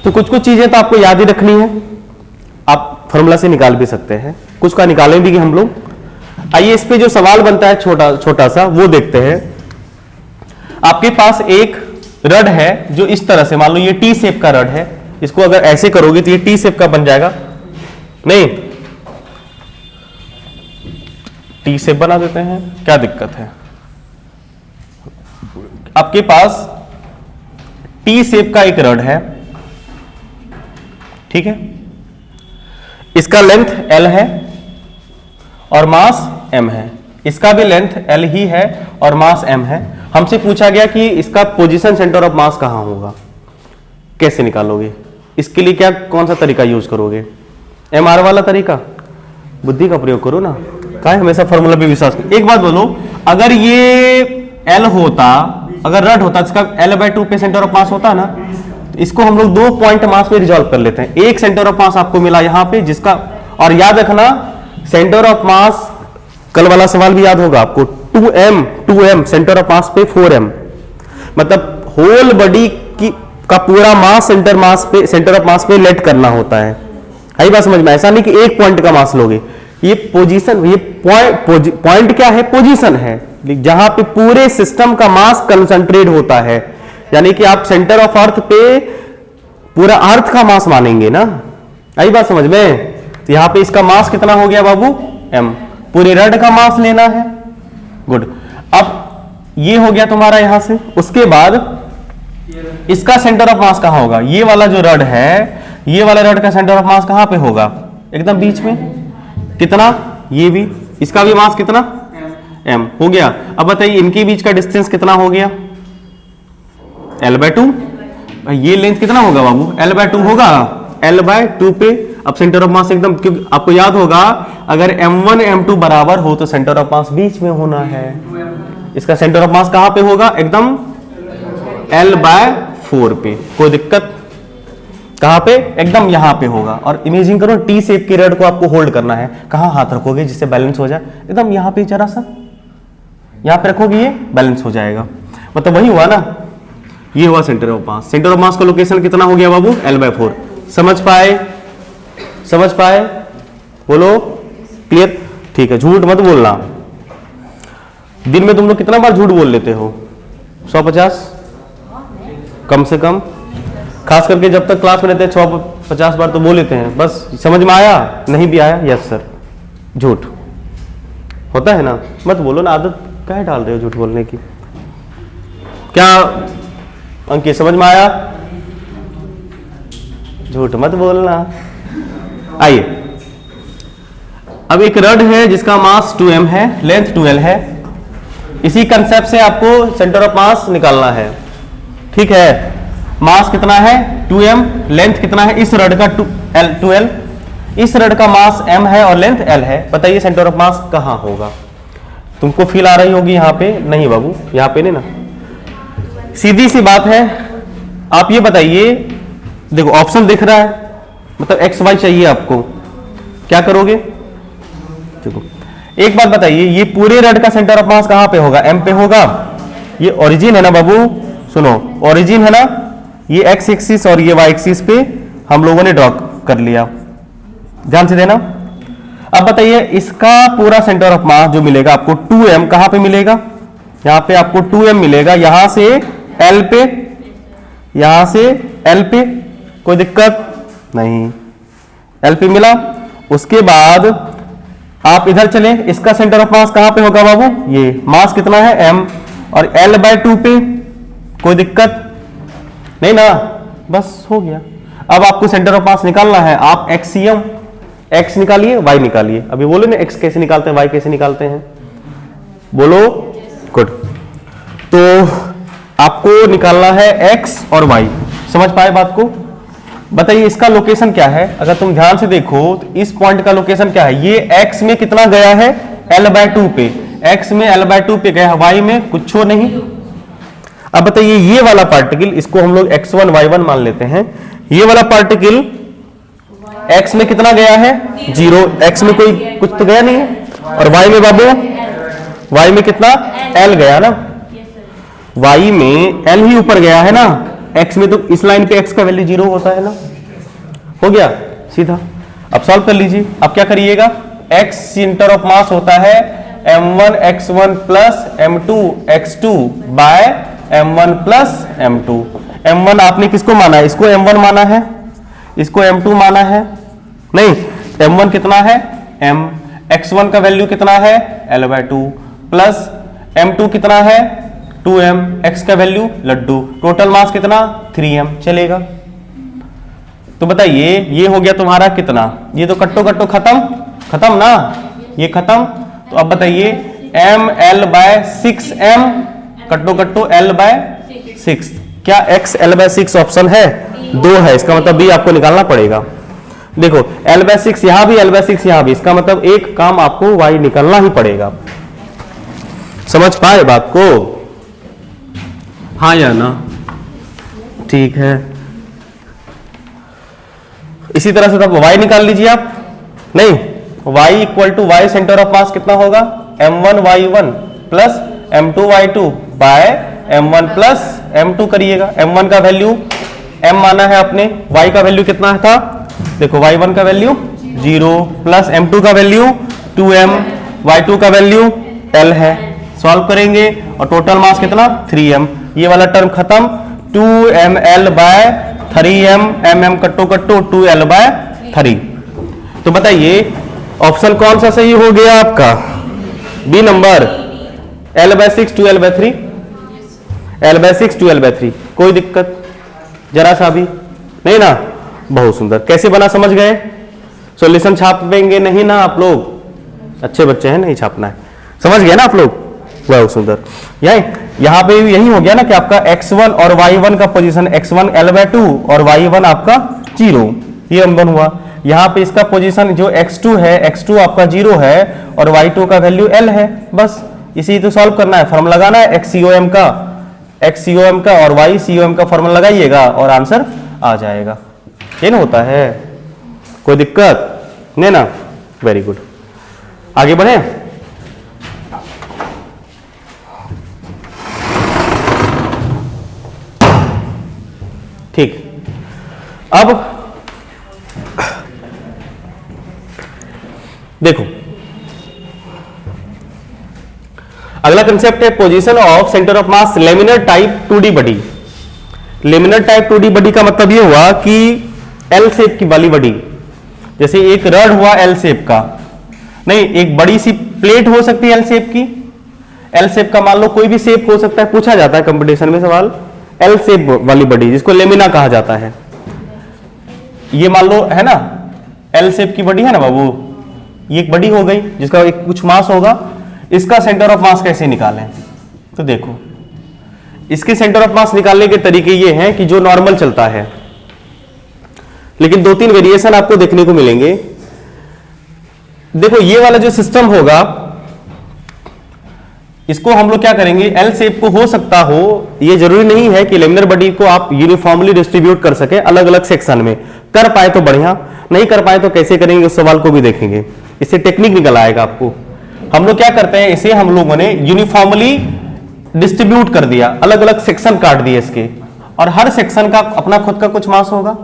तो कुछ चीजें तो आपको याद ही रखनी है, आप फॉर्मूला से निकाल भी सकते हैं, कुछ का निकालें भी हम लोग। आइए इस पे जो सवाल बनता है छोटा सा वो देखते हैं। आपके पास एक रड है जो इस तरह से, मान लो ये टी शेप का रड है, इसको अगर ऐसे करोगे तो ये टी शेप का बन जाएगा, नहीं टी शेप बना देते हैं, क्या दिक्कत है? आपके पास टी शेप का एक रड है, ठीक है, इसका लेंथ L है और मास M है, इसका भी लेंथ L ही है और मास M है। हमसे पूछा गया कि इसका पोजीशन सेंटर ऑफ मास कहां होगा। कैसे निकालोगे? इसके लिए क्या कौन सा तरीका यूज करोगे? MR वाला तरीका, बुद्धि का प्रयोग करो ना, काहे हमेशा फॉर्मूला पे विश्वास करो। एक बात बोलो, अगर ये L होता, अगर रड होता, इसका L/2 पे सेंटर ऑफ मास होता ना, तो इसको हम लोग 2 पॉइंट मास में रिजॉल्व कर लेते हैं। एक सेंटर ऑफ मास आपको मिला यहां पे, जिसका, और याद रखना सेंटर ऑफ मास, कल वाला सवाल भी याद होगा आपको, 2m सेंटर ऑफ मास पे 4m, मतलब होल बॉडी की का पूरा मास सेंटर ऑफ मास पे लेट करना होता है। आई बात समझ में? ऐसा नहीं कि एक पॉइंट का मास लोगे। ये पोजीशन, ये पॉइंट क्या है? पोजीशन है, जहां पे पूरे सिस्टम का मास कंसंट्रेट होता है। यानी कि आप सेंटर ऑफ अर्थ पे पूरा अर्थ का मास मानेंगे ना। आई बात समझ में? तो यहां पे इसका मास कितना हो गया बाबू? m। पूरे रड का मास लेना है। गुड। अब ये हो गया तुम्हारा यहां से। उसके बाद इसका सेंटर ऑफ मास कहां होगा? ये वाला जो रड है, ये वाला रड का सेंटर ऑफ मास कहां पे होगा? एकदम बीच में। कितना? ये भी, इसका भी मास कितना? m हो गया। अब बताइए इनके बीच का डिस्टेंस कितना हो गया? L/2। ये लेंथ कितना होगा बाबू? L/2 होगा। L/2 पे अब सेंटर ऑफ मास एकदम, क्योंकि आपको याद होगा अगर m1 m2 बराबर हो तो सेंटर ऑफ मास बीच में होना है। इसका सेंटर ऑफ मास कहां पे होगा? एकदम L/4 पे। कोई दिक्कत? कहां पे? एकदम यहां पे होगा। और इमेजिन करो टी शेप के रड को आपको होल्ड करना है, कहां हाथ रखोगे जिससे बैलेंस हो जाए? एकदम यहां पे, जरा सा यहां पे रखोगे, ये बैलेंस हो जाएगा। मतलब वही हुआ ना, ये हुआ centre of mass. Centre of मास का लोकेशन कितना हो गया बाबू? L/4। समझ पाए? समझ पाए? बोलो क्लियर? ठीक है, झूठ मत बोलना। दिन में तुम लोग कितना बार झूठ बोल लेते हो? 150 कम से कम, खास करके जब तक क्लास में रहते हैं 150 बार तो बोल लेते हैं। बस समझ में आया? नहीं भी आया? Yes sir. झूठ होता है ना, मत बोलो ना। आदत काहे डाल रहे हो झूठ बोलने की? क्या अंकित समझ में आया? झूठ मत बोलना। आइए, अब एक रड है जिसका मास 2m है, लेंथ 2l है। इसी कंसेप्ट से आपको सेंटर ऑफ मास निकालना है। ठीक है, मास कितना है? 2m, लेंथ कितना है इस रड का? 2l। इस रड का मास m है और लेंथ l है। बताइए सेंटर ऑफ मास कहां होगा? तुमको फील आ रही होगी यहां पे? नहीं बाबू, यहां पे नहीं ना। सीधी सी बात है। आप ये बताइए, देखो ऑप्शन दिख रहा है, मतलब एक्स वाई चाहिए आपको, क्या करोगे? देखो एक बात बताइए, ये पूरे रड का सेंटर ऑफ मास कहां पे होगा? m पे होगा। ये ओरिजिन है ना बाबू, सुनो, ओरिजिन है ना, ये एक्स एक्सिस और ये वाई एक्सिस पे हम लोगों ने ड्रॉ कर लिया, ध्यान से देना। अब बताइए इसका पूरा सेंटर ऑफ मास जो मिलेगा आपको 2m, कहां पे मिलेगा? यहां पे आपको 2m मिलेगा, यहां से l पे, यहां से l पे। कोई दिक्कत नहीं, l पे मिला। उसके बाद आप इधर चले, इसका सेंटर ऑफ मास कहां पे होगा बाबू? ये मास कितना है? m, और L/2 पे। कोई दिक्कत नहीं ना? बस हो गया। अब आपको सेंटर ऑफ मास निकालना है। आप एक्सियम, x निकालिए, y निकालिए। अभी बोलो ना x कैसे निकालते हैं, y कैसे निकालते हैं? बोलो। गुड। तो आपको निकालना है x और y। समझ पाए बात को? बताइए इसका लोकेशन क्या है? अगर तुम ध्यान से देखो तो इस पॉइंट का लोकेशन क्या है? ये x में कितना गया है? L/2 पे। x में L/2 पे गया, y में कुछ नहीं। अब बताइए ये वाला पार्टिकल, इसको हम लोग x1 y1 मान लेते हैं। ये वाला पार्टिकल x में कितना गया है? 0। x में कोई कुछ तो गया नहीं है। और y में बाबू, y में कितना? l गया ना। y में l ही ऊपर गया है ना। x में तो इस लाइन पे x का वैल्यू 0 होता है ना। हो गया सीधा। अब सॉल्व कर लीजिए। अब क्या करिएगा? x सेंटर ऑफ मास होता है m1 x1 plus m2 x2 bye m1 plus m2। m1 आपने किसको माना है? इसको m1 माना है, इसको m2 माना है। नहीं, m1 कितना है? m। x1 का वैल्यू कितना है? L/2 प्लस m2 कितना है? 2m। x का वैल्यू लड्डू। टोटल मास कितना? 3m। चलेगा। तो बताइए ये हो गया तुम्हारा कितना? ये तो कट्टो कट्टो खत्म ना, ये खत्म। तो अब बताइए ml/6m, कट्टो कट्टो l/6। क्या x l/6 ऑप्शन है? 2 है, इसका मतलब बी आपको निकालना पड़ेगा। देखो L/6 यहां भी, L/6 यहां भी, इसका मतलब एक काम आपको y निकालना ही पड़ेगा। समझ पाए बात को? हाँ या ना? ठीक है। इसी तरह से तब y निकाल लीजिए आप। नहीं, y equal to y centre of mass कितना होगा? m1y1 plus m2y2 bye m1 plus m2 करिएगा। m1 का वैल्यू m माना है अपने, y का वैल्यू कितना था? देखो y1 का वैल्यू 0 प्लस m2 का वैल्यू 2m, y2 का वैल्यू L है। सॉल्व करेंगे और टोटल मास कितना? 3m। ये वाला टर्म खत्म, 2ml बाय 3m, mm कट्टो कट्टो 2l बाय 3। तो बताइए ऑप्शन कौन सा सही हो गया आपका? B number, L/6 2l/3, L/6 2l/3। कोई दिक्कत जरा सा भी नहीं ना? बहुत सुंदर। कैसे बना समझ गए? सॉल्यूशन छापेंगे नहीं ना आप लोग? अच्छे बच्चे हैं, नहीं छापना है। समझ गए ना आप लोग? बहुत सुंदर। यहां पे यही हो गया ना कि आपका x1 और y1 का पोजीशन, x1 L/2 और y1 आपका 0, ये अंबन हुआ। यहां पे इसका पोजीशन जो x2 है, x2 आपका 0 है और y2 का वैल्यू L है। बस इसी तो सॉल्व करना है, फॉर्मूला लगाना है xCOM का और yCOM का फॉर्मूला लगाइएगा और आंसर आ जाएगा। ये ना होता है, कोई दिक्कत नहीं ना? Very good. आगे बढ़े। ठीक, अब देखो अगला कंसेप्ट है position of centre of mass laminar type 2D body. Laminar type 2D body का मतलब ये हुआ कि एल शेप की वाली बॉडी, जैसे एक रड हुआ एल शेप का, नहीं एक बड़ी सी प्लेट हो सकती है एल शेप की। एल शेप का मान लो कोई भी शेप हो सकता है, पूछा जाता है कंपटीशन में सवाल। एल शेप वाली बॉडी जिसको लेमिना कहा जाता है, ये मान लो है ना एल शेप की बॉडी है ना बाबू, ये एक बॉडी हो गई जिसका एक कुछ मास होगा। इसका सेंटर ऑफ मास कैसे निकालें? तो देखो इसके सेंटर ऑफ मास निकालने के तरीके ये हैं कि जो नॉर्मल चलता है, लेकिन 2-3 वेरिएशन आपको देखने को मिलेंगे। देखो ये वाला जो सिस्टम होगा, इसको हम लोग क्या करेंगे, एल शेप को हो सकता हो, ये जरूरी नहीं है कि लेमिनर बॉडी को आप यूनिफॉर्मली डिस्ट्रीब्यूट कर सके अलग अलग सेक्शन में। कर पाए तो बढ़िया, नहीं कर पाए तो कैसे करेंगे उस सवाल को भी देखेंगे। इससे टेक्निक निकल आएगा आपको। हम लोग क्या करते हैं, इसे हम लोगों ने यूनिफॉर्मली डिस्ट्रीब्यूट कर दिया, अलग अलग सेक्शन काट दिए इसके, और हर सेक्शन का अपना खुद का कुछ मास होगा।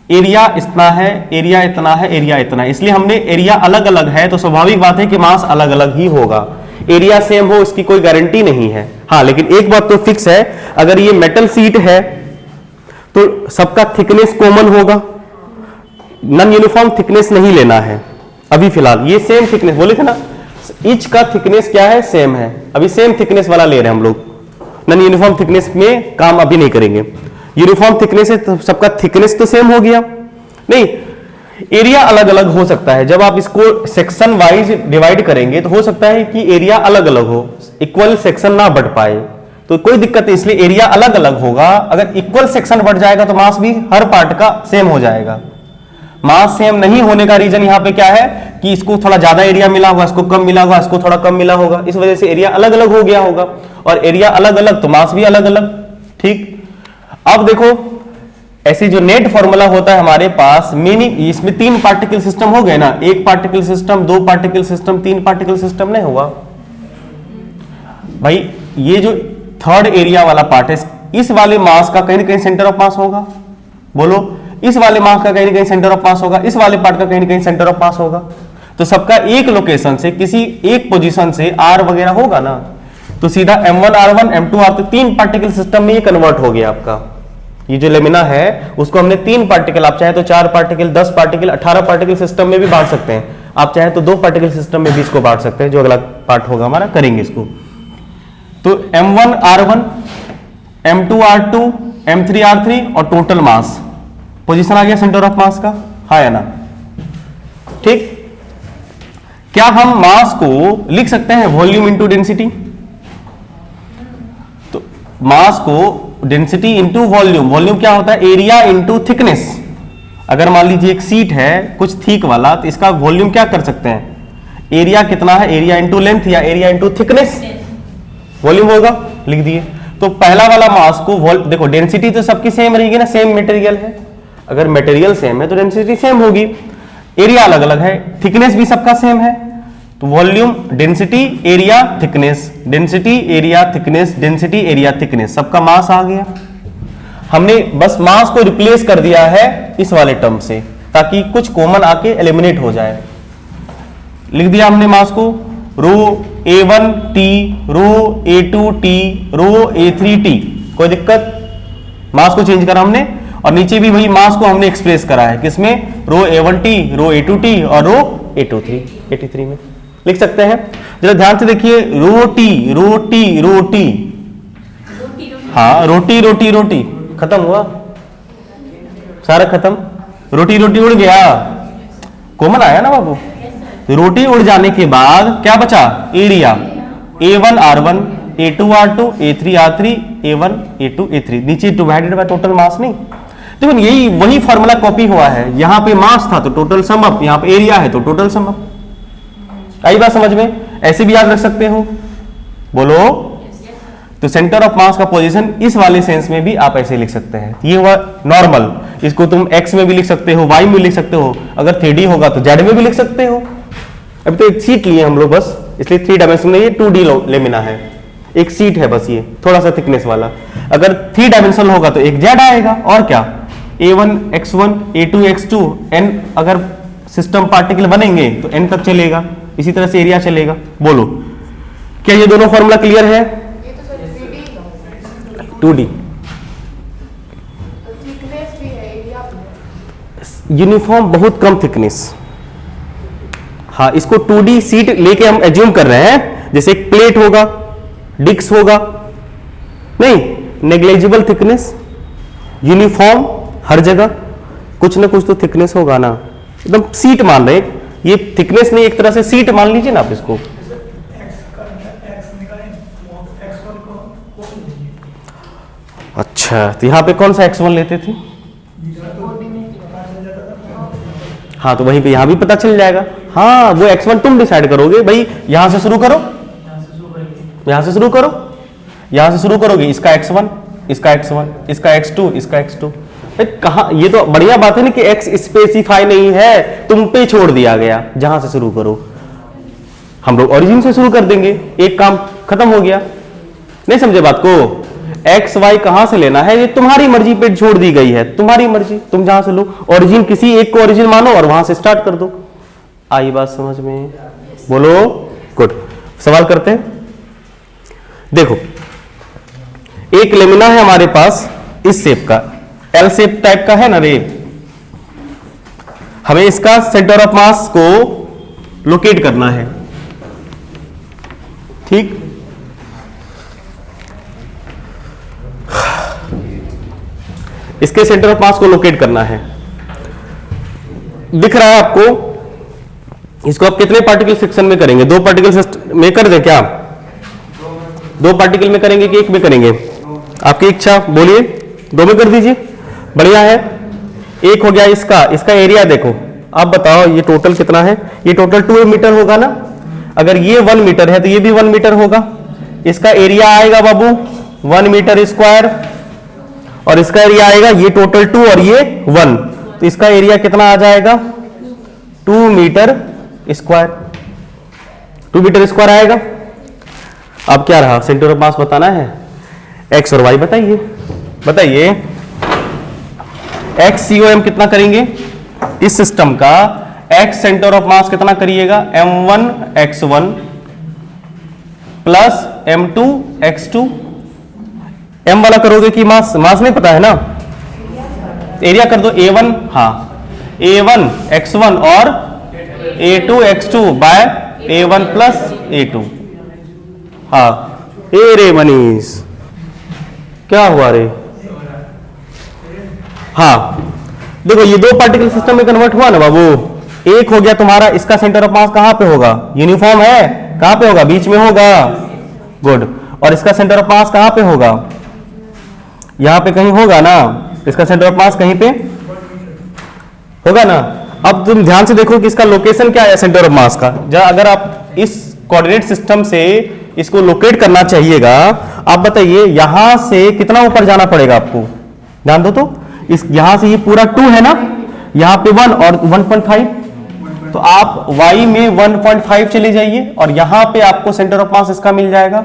एरिया इतना है, एरिया इतना है, एरिया इतना है, इसलिए हमने एरिया अलग अलग है तो स्वाभाविक बात है कि मास अलग अलग ही होगा। एरिया सेम हो इसकी कोई गारंटी नहीं है। हाँ लेकिन एक बात तो फिक्स है, अगर ये मेटल शीट है तो सबका थिकनेस कॉमन होगा, नॉन यूनिफॉर्म थिकनेस नहीं लेना है। अभी फिलहाल ये सेम थिकनेस बोले थे ना, ईच का थिकनेस क्या है, सेम है। अभी सेम थिकनेस वाला ले रहे हैं हम लोग, नॉन यूनिफॉर्म थिकनेस में काम अभी नहीं करेंगे। यूनिफॉर्म थिकनेस है तो सबका थिकनेस तो सेम हो गया। नहीं, एरिया अलग अलग हो सकता है। जब आप इसको सेक्शन वाइज डिवाइड करेंगे तो हो सकता है कि एरिया अलग अलग हो, इक्वल सेक्शन ना बढ़ पाए, तो कोई दिक्कत नहीं, इसलिए एरिया अलग अलग होगा। अगर इक्वल सेक्शन बढ़ जाएगा तो मास भी हर पार्ट का सेम हो जाएगा। मास सेम नहीं होने का रीजन यहाँ पे क्या है कि इसको थोड़ा ज्यादा एरिया मिला होगा, इसको कम मिला होगा, इसको थोड़ा कम मिला होगा, इस वजह से एरिया अलग अलग हो गया होगा। और एरिया अलग अलग तो मास भी अलग अलग। ठीक, अब देखो ऐसे जो नेट फॉर्मूला होता है हमारे पास, मीनिंग इसमें 3 पार्टिकल सिस्टम हो गए ना, 1 particle system, 2 particle system, 3 particle system नहीं हुआ भाई। ये जो थर्ड एरिया वाला पार्ट है, इस वाले मास का कहीं ना कहीं सेंटर ऑफ मास होगा। बोलो, इस वाले मास का कहीं ना कहीं सेंटर ऑफ मास होगा, इस वाले पार्ट का कहीं ना कहीं सेंटर ऑफ मास होगा। तो सबका एक लोकेशन से, किसी एक पोजीशन से आर वगैरह होगा ना, तो सीधा M1 R1 M2 R2 3 particle system में ये कन्वर्ट हो गया आपका। ये जो लेमिना है उसको हमने 3 पार्टिकल, आप चाहे तो 4 पार्टिकल, 10 पार्टिकल, 18 पार्टिकल सिस्टम में भी बांट सकते हैं। आप चाहे तो 2 पार्टिकल सिस्टम में भी इसको बांट सकते हैं, जो अगला पार्ट होगा हमारा करेंगे इसको। तो M1 R1 M2 R2 M3 R3 और टोटल मास, पोजीशन आ गया सेंटर ऑफ मास का, हाँ या ना? ठीक, क्या हम मास को लिख सकते हैं वॉल्यूम इनटू डेंसिटी? तो मास को डेंसिटी इंटू वॉल्यूम, वॉल्यूम क्या होता है, एरिया इंटू थिकनेस। अगर मान लीजिए एक सीट है कुछ थिक वाला, तो इसका वॉल्यूम क्या कर सकते हैं, एरिया कितना है, एरिया इंटू लेंथ या एरिया इंटू थिकनेस, वॉल्यूम होगा, लिख दिए। तो पहला वाला मास को देखो डेंसिटी तो सबकी सेम रहेगी ना, सेम मटेरियल है, अगर मटेरियल सेम है तो डेंसिटी सेम होगी, एरिया अलग अलग है, थिकनेस भी सबका सेम है, तो volume density area thickness, density area thickness, density area thickness, सबका मास आ गया। हमने बस मास को रिप्लेस कर दिया है इस वाले टर्म से, ताकि कुछ कॉमन आके एलिमिनेट हो जाए। लिख दिया हमने मास को, रो A1T, रो A2T, रो A3T, कोई दिक्कत, मास को चेंज करा हमने, और नीचे भी वही मास को हमने एक्सप्रेस करा है, किसमें, रो A1T, रो A2T और रो A23 में लिख सकते हैं। जरा ध्यान से देखिए, रोटी रोटी रोटी, हाँ रोटी रोटी रोटी, खत्म हुआ, सारा खत्म, रोटी रोटी उड़ गया, कॉमन आया ना बाबू। रोटी उड़ जाने के बाद क्या बचा, area, A1 R1, A2 R2, A3 R3, A1 A2 A3, नीचे डिवाइडेड बाय टोटल मास। नहीं देखो यही वही फॉर्मूला कॉपी हुआ है, यहां पे मास था तो टोटल सम अप, यहां पे एरिया है तो टोटल सम अप। आई बात समझ में, ऐसे भी याद रख सकते हो, बोलो। तो सेंटर ऑफ मास का पोजीशन इस वाले सेंस में भी आप ऐसे लिख सकते हैं, ये हुआ नॉर्मल, इसको तुम एक्स में भी लिख सकते हो, वाई में लिख सकते हो, अगर 3D होगा तो जेड में भी लिख सकते हो। अभी तो एक सीट लिए हम लोग बस, इसलिए 3 डायमेंशन में, ये 2D लेमिना है, एक सीट है बस, ये थोड़ा सा थिकनेस वाला। अगर 3 डायमेंशनल होगा तो एक जेड आएगा, और क्या, A1 X1, A2 X2, n अगर सिस्टम पार्टिकल बनेंगे तो n तक चलेगा, इसी तरह से एरिया चलेगा। बोलो क्या ये दोनों फॉर्मूला क्लियर है, 2D, यूनिफॉर्म बहुत कम थिकनेस, हाँ इसको 2D सीट लेके हम एज्यूम कर रहे हैं, जैसे एक प्लेट होगा, डिस्क होगा, नहीं नेग्लिजिबल थिकनेस, यूनिफॉर्म हर जगह कुछ ना कुछ तो थिकनेस होगा ना, एकदम सीट मान रहे, ये थिकनेस नहीं एक तरह से सीट मान लीजिए ना आप इसको। अच्छा तो यहां पे कौन सा x1 लेते थे, हाँ तो वहीं पे यहां भी पता चल जाएगा, हाँ वो x1 तुम डिसाइड करोगे भाई, यहां से शुरू करो, यहां से शुरू करो, यहां से शुरू करोगे, इसका x1, इसका x1, इसका x2, इसका x2, कहा, ये तो बढ़िया बात है ना कि x स्पेसिफाई नहीं है, तुम पे छोड़ दिया गया, जहां से शुरू करो। हम लोग ओरिजिन से शुरू कर देंगे, एक काम खत्म हो गया। नहीं समझे बात को, x y कहां से लेना है ये तुम्हारी मर्जी पे छोड़ दी गई है, तुम्हारी मर्जी, तुम जहां से लो, ओरिजिन किसी एक को ओरिजिन मानो और वहां से स्टार्ट कर दो। आई बात समझ में, बोलो गुड। सवाल करते हैं, देखो एक लेमिना है हमारे पास इस शेप का, एल शेप टाइप का है ना रे, हमें इसका सेंटर ऑफ मास को लोकेट करना है, ठीक। इसके सेंटर ऑफ मास को लोकेट करना है, दिख रहा है आपको, इसको आप कितने पार्टिकल सेक्शन में करेंगे, 2 पार्टिकल में कर दे क्या, 2 पार्टिकल में करेंगे कि 1 में करेंगे, आपकी इच्छा, बोलिए, 2 में कर दीजिए, बढ़िया है। एक हो गया इसका, इसका एरिया देखो, आप बताओ ये टोटल कितना है, ये टोटल 2 मीटर होगा ना, अगर ये 1 मीटर है तो ये भी 1 मीटर होगा, इसका एरिया आएगा बाबू 1 मीटर स्क्वायर, और इसका एरिया आएगा ये टोटल 2 और ये 1, तो इसका एरिया कितना आ जाएगा 2 मीटर स्क्वायर, 2 मीटर स्क्वायर आएगा। अब क्या रहा, सेंटर ऑफ मास बताना है, एक्स और वाई बताइए, बताइए एक्स COM कितना करेंगे इस सिस्टम का, एक्स सेंटर ऑफ मास कितना करिएगा, m1 x1 plus m2 x2, m वाला करोगे कि मास, मास नहीं पता है ना, एरिया कर दो A1, हाँ A1 x1 और A2 x2 bye A1 plus A2, हाँ ए रे मनीष क्या हुआ रे, हाँ देखो ये 2 पार्टिकल सिस्टम में कन्वर्ट हुआ ना बाबू, एक हो गया तुम्हारा, इसका सेंटर ऑफ मास कहां पे होगा, यूनिफॉर्म है, कहां पे होगा, बीच में होगा, गुड, और इसका सेंटर ऑफ मास कहां पे होगा, यहां पे कहीं होगा ना, इसका सेंटर ऑफ मास कहीं पे होगा ना। अब तुम ध्यान से देखो कि इसका लोकेशन क्या है सेंटर ऑफ मास का। अगर आप इस कोऑर्डिनेट सिस्टम से इसको लोकेट करना चाहिएगा, आप बताइए यहां से कितना ऊपर जाना पड़ेगा आपको, ध्यान दो तो। इस यहां से ये पूरा 2 है ना, यहां पे 1 और 1.5, तो आप y में 1.5 चले जाइए और यहां पे आपको सेंटर ऑफ मास इसका मिल जाएगा,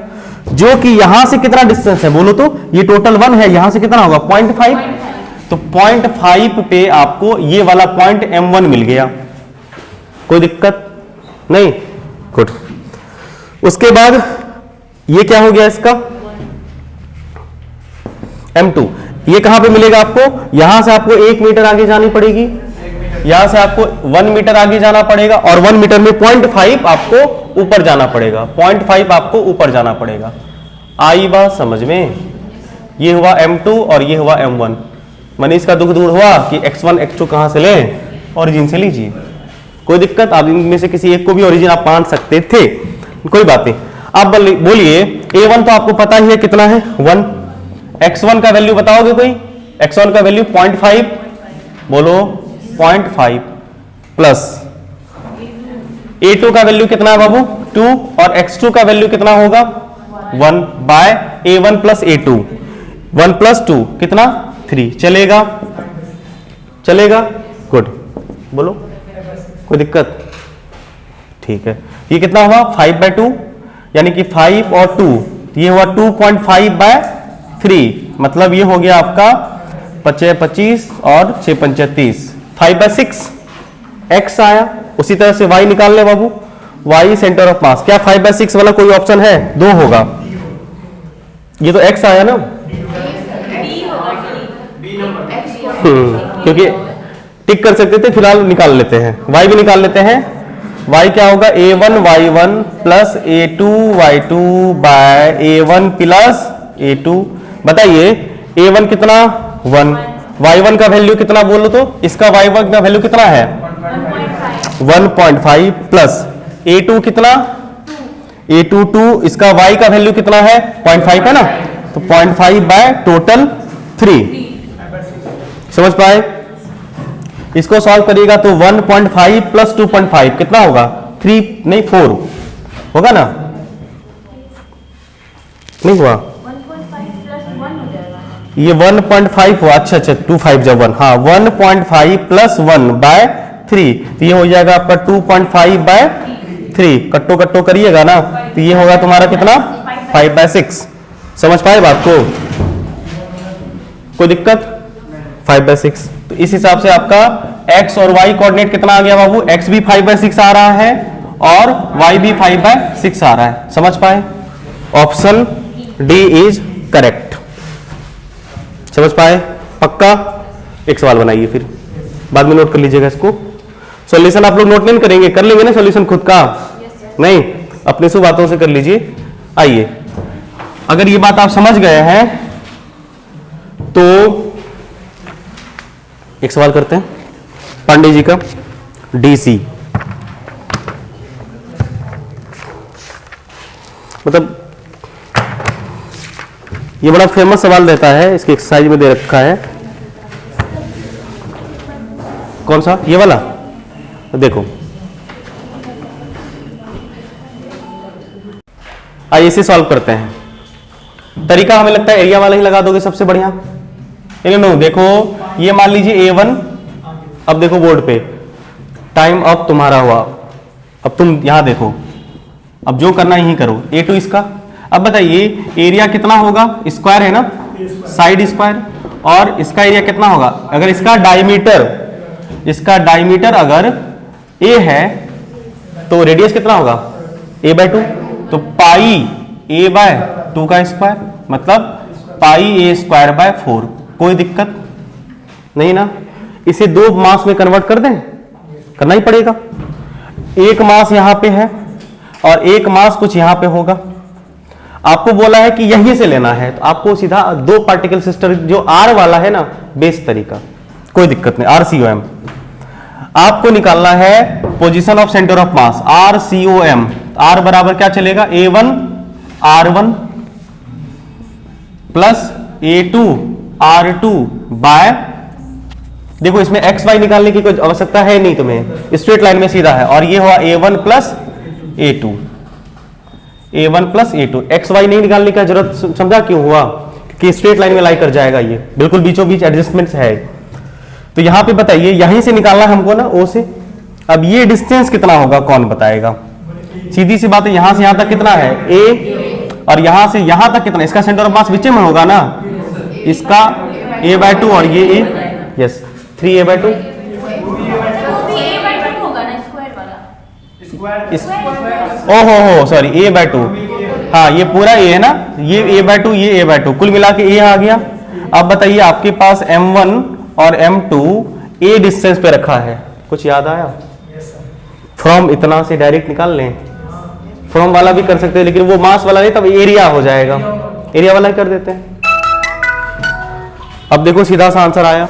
जो कि यहां से कितना डिस्टेंस है बोलो तो। ये टोटल 1 है, यहां से कितना होगा 0.5, तो 0.5 पे आपको ये वाला पॉइंट M1 मिल गया, कोई दिक्कत नहीं, गुड। उसके बाद ये क्या हो गया इसका M2, ये कहां पे मिलेगा आपको, यहां से आपको 1 मीटर आगे जानी पड़ेगी, यहां से आपको 1 मीटर आगे जाना पड़ेगा, और 1 मीटर में 0.5 आपको ऊपर जाना पड़ेगा, 0.5 आपको ऊपर जाना पड़ेगा। आई बात समझ में। ये हुआ M2 और ये हुआ M1। मनीष का दुख दूर हुआ कि X1 X2 कहां से लें, ओरिजिन से लीजिए, कोई दिक्कत। आप इनमें से किसी एक को भी ओरिजिन आप मान सकते थे, कोई बात नहीं। आप बोलिए A1 तो आपको पता ही है कितना है 1, X1 का वैल्यू बताओगे कोई, X1 का वैल्यू 0.5, बोलो 0.5 प्लस A2 का वैल्यू कितना है बाबू 2, और X2 का वैल्यू कितना होगा 1 bye A1 plus A2, 1 plus 2 कितना 3, चलेगा, चलेगा, गुड, बोलो कोई दिक्कत, ठीक है। ये कितना हुआ 5/2, यानी कि 5 और 2, ये हुआ 2.5/3, मतलब ये हो गया आपका 25 और 6 30, 5/6 x आया। उसी तरह से y निकाल ले बाबू, y सेंटर ऑफ मास, क्या 5/6 वाला कोई ऑप्शन है, 2 होगा, ये तो x आया ना, क्योंकि टिक कर सकते थे, फिलहाल निकाल लेते हैं, y भी निकाल लेते हैं। y क्या होगा A1 y1 plus A2 y2 bye A1 plus A2। बताइए A1 कितना 1, y1 का वैल्यू कितना बोलो तो, इसका y1 का वैल्यू कितना है 1.5 प्लस A2 कितना A2 2, इसका y का वैल्यू कितना है 0.5 है ना, तो 0.5 बाय टोटल 3, समझ पाए। इसको सॉल्व करिएगा तो 1.5 प्लस 2.5 कितना होगा 3 नहीं 4 होगा ना, नहीं हुआ 1.5 प्लस 1 हो जाएगा, ये 1.5 हुआ, अच्छा 25 जब 1, हाँ 1.5 प्लस 1 बाय 3, तो ये हो जाएगा आपका 2.5 बाय 3, कट्टो कट्टो करिएगा ना, तो ये होगा तुम्हारा कितना 5/6, समझ पाए बात को, कोई दिक्कत 5/6। तो इस हिसाब से आपका x और y कोऑर्डिनेट कितना आ गया बाबू, x भी 5/6 आ रहा है और y भी 5/6 आ रहा है, समझ पाए। ऑप्शन डी इज करेक्ट, समझ पाए, पक्का। एक सवाल बनाइए फिर, बाद में नोट कर लीजिएगा इसको। सॉल्यूशन आप लोग नोट नहीं करेंगे, कर लेंगे ना सॉल्यूशन खुद का, नहीं अपने से बातों से कर लीजिए। आइए, अगर ये बात आप समझ गए हैं तो एक सवाल करते हैं पांडे जी का, डीसी, मतलब ये बड़ा फेमस सवाल रहता है, इसकी एक्सरसाइज में दे रखा है, कौन सा ये वाला, देखो आइए इसे सॉल्व करते हैं। तरीका हमें लगता है एरिया वाला ही लगा दोगे सबसे बढ़िया, नो देखो ये मान लीजिए A1, अब देखो बोर्ड पे टाइम अप तुम्हारा हुआ, अब तुम यहां देखो, अब जो करना यही करो, A2 इसका। अब बताइए एरिया कितना होगा, स्क्वायर है ना, साइड स्क्वायर, और इसका एरिया कितना होगा, अगर इसका डायमीटर अगर A है तो रेडियस कितना होगा A/2, तो पाई A/2 का स्क्वायर, मतलब पाई A²/4, कोई दिक्कत नहीं ना। इसे 2 मास में कन्वर्ट कर दें, करना ही पड़ेगा, एक मास यहां पे है और एक मास कुछ यहां पे होगा। आपको बोला है कि यहीं से लेना है, तो आपको सीधा 2 पार्टिकल सिस्टम, जो R वाला है ना बेस तरीका, कोई दिक्कत नहीं, RCOM आपको निकालना है, position of centre of mass RCOM, R बराबर क्या चलेगा A1 R1 plus A2 R2 bye, देखो इसमें एक्स वाई निकालने की कोई आवश्यकता है नहीं, तुम्हें स्ट्रेट लाइन में सीधा है, और ये हुआ A1 plus A2, A1 plus A2, x Y नहीं निकालने की जरूरत, समझा क्यों हुआ? कि स्ट्रेट लाइन में लाई कर जाएगा, ये बिल्कुल बीचों बीच एडजस्टमेंट है। तो यहां पे बताइए, यहीं से निकालना हमको ना O से, अब ये डिस्टेंस कितना होगा कौन बताएगा? सीधी सी बात है, यहां से यहां तक कितना है A, और यहां से यहां तक कितना, इसका सेंटर ऑफ मास विच में होगा ना, इसका A/2 और ये A, यस 3A/2, होगा ना स्क्वायर वाला। ओहो सॉरी A/2, हाँ ये पूरा A है ना, ये A/2 ये A/2, कुल मिला के A आ गया। अब बताइए आपके पास M1 और M2 A डिस्टेंस पे रखा है, कुछ याद आया? फ्रॉम इतना से डायरेक्ट निकाल लें, फ्रॉम वाला भी कर सकते हैं, लेकिन वो मास वाला नहीं, तब एरिया हो जाएगा, एरिया वाला ही कर देते हैं। अब देखो सीधा सा आंसर आया,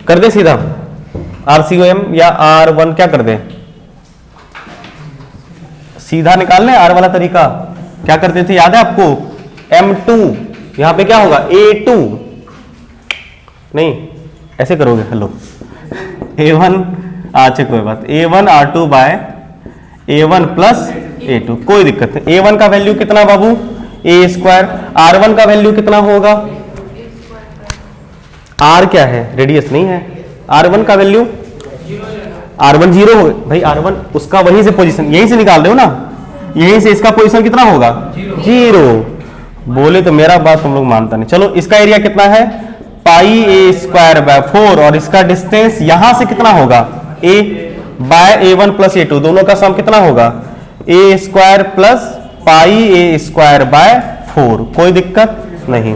कर दे सीधा, RCOM या R1 क्या कर दे, सीधा निकाल लें। R वाला तरीका क्या करते थे याद है आपको? M2 यहां पे क्या होगा A2, नहीं ऐसे करोगे, हेलो A1, अच्छा कोई बात, A1 R2 bye A1 plus A2, कोई दिक्कत नहीं। A1 का वैल्यू कितना बाबू? A², R1 का वैल्यू कितना होगा? R क्या है? रेडियस नहीं है, R1 का वैल्यू R1 0 हो भाई, R1 उसका वहीं से पोजीशन, यहीं से निकाल रहे हो ना, यहीं से इसका पोजीशन कितना होगा? 0। बोले तो मेरा बात तुम लोग मानता नहीं। चलो इसका एरिया कितना है? πA²/4, और इसका डिस्टेंस यहां से कितना होगा? A bye A1 plus A2, दोनों का सम कितना होगा? A² प्लस πA²/4, कोई दिक्कत नहीं।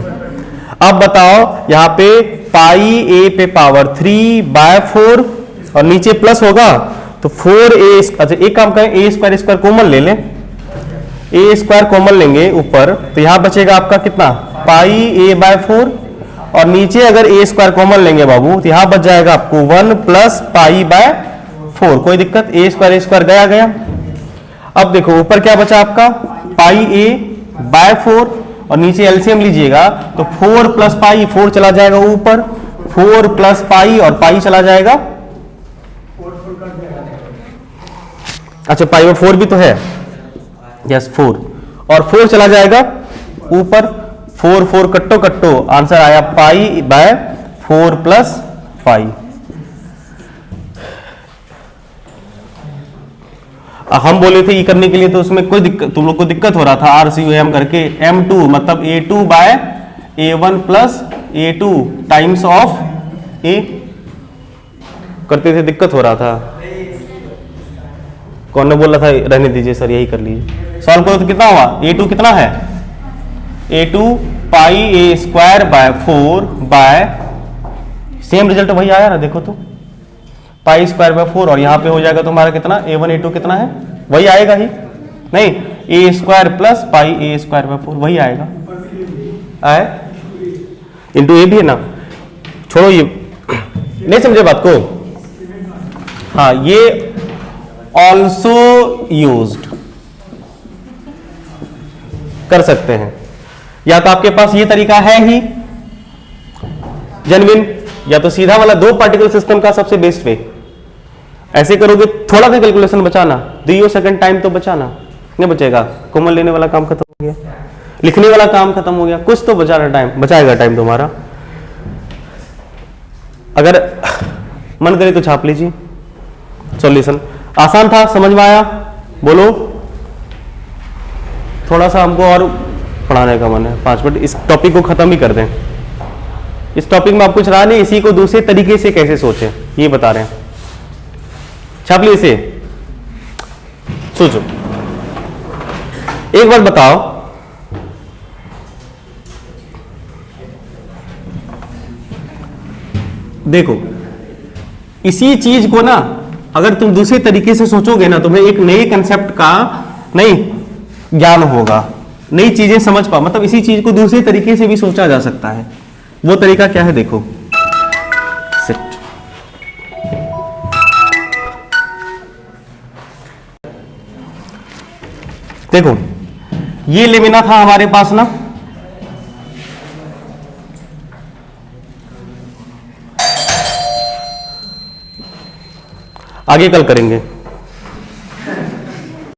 अब बताओ यहाँ पे πA पे पावर 3/4 और नीचे प्लस होगा तो 4A, अच्छा एक काम करें, A² कॉमन ले लें, A² कॉमन लेंगे ऊपर, तो यहां बचेगा आपका कितना? πA/4, और नीचे अगर A² कॉमन लेंगे बाबू तो यहां बच जाएगा आपको 1 प्लस π/4, कोई दिक्कत, A² गया। अब देखो ऊपर क्या बचा आपका? πA/4, और नीचे एलसीएम लीजिएगा तो 4 प्लस पाई, 4 चला जाएगा ऊपर, 4 प्लस पाई और पाई चला जाएगा, अच्छा पाई में 4 भी तो है, यस 4, और 4 चला जाएगा ऊपर, 4 4 कट्टो कट्टो, आंसर आया π/4 प्लस पाई। हम बोले थे ये करने के लिए, तो उसमें कोई दिक्कत, तुम लोग को दिक्कत हो रहा था RCOM करके, M2 मतलब A2/A1 plus A2 times of A करते थे, दिक्कत हो रहा था। कौन ने बोला था रहने दीजिए सर, यही कर लीजिए, सॉल्व करो तो कितना हुआ? A2 कितना है? A2 πA²/4 bye, same result वही आया ना, देखो तो π²/4, और यहां पे हो जाएगा तुम्हारा कितना? A1 A2 कितना है? वही आएगा ही नहीं, A² प्लस πA²/4 वही आएगा, आए इंटू A भी है ना, छोड़ो ये नहीं समझे बात को। हाँ ये ऑल्सो यूज्ड कर सकते हैं, या तो आपके पास ये तरीका है ही जेन्युइन, या तो सीधा वाला 2 पार्टिकल सिस्टम का सबसे बेस्ट वे। ऐसे करोगे थोड़ा सा कैलकुलेशन बचाना, 2 सेकंड टाइम तो बचाना नहीं बचेगा, कॉमन लेने वाला काम खत्म हो गया, लिखने वाला काम खत्म हो गया, कुछ तो बचाना टाइम, बचाएगा टाइम तुम्हारा। अगर मन करे तो छाप लीजिए सॉल्यूशन, आसान था, समझ में आया? बोलो, थोड़ा सा हमको और पढ़ाने का मन है, 5 मिनट इस टॉपिक को खत्म ही कर दें। इस टॉपिक में आप कुछ रहा नहीं, इसी को दूसरे तरीके से कैसे सोचें ये बता रहे हैं। छाप ली इसे, सोचो। एक बार बताओ, देखो इसी चीज को ना अगर तुम दूसरे तरीके से सोचोगे ना, तुम्हें एक नए कंसेप्ट का नहीं ज्ञान होगा, नई चीजें समझ पा, मतलब इसी चीज को दूसरे तरीके से भी सोचा जा सकता है। वो तरीका क्या है? देखो सिट, देखो ये लेमिना था हमारे पास ना, आगे कल करेंगे।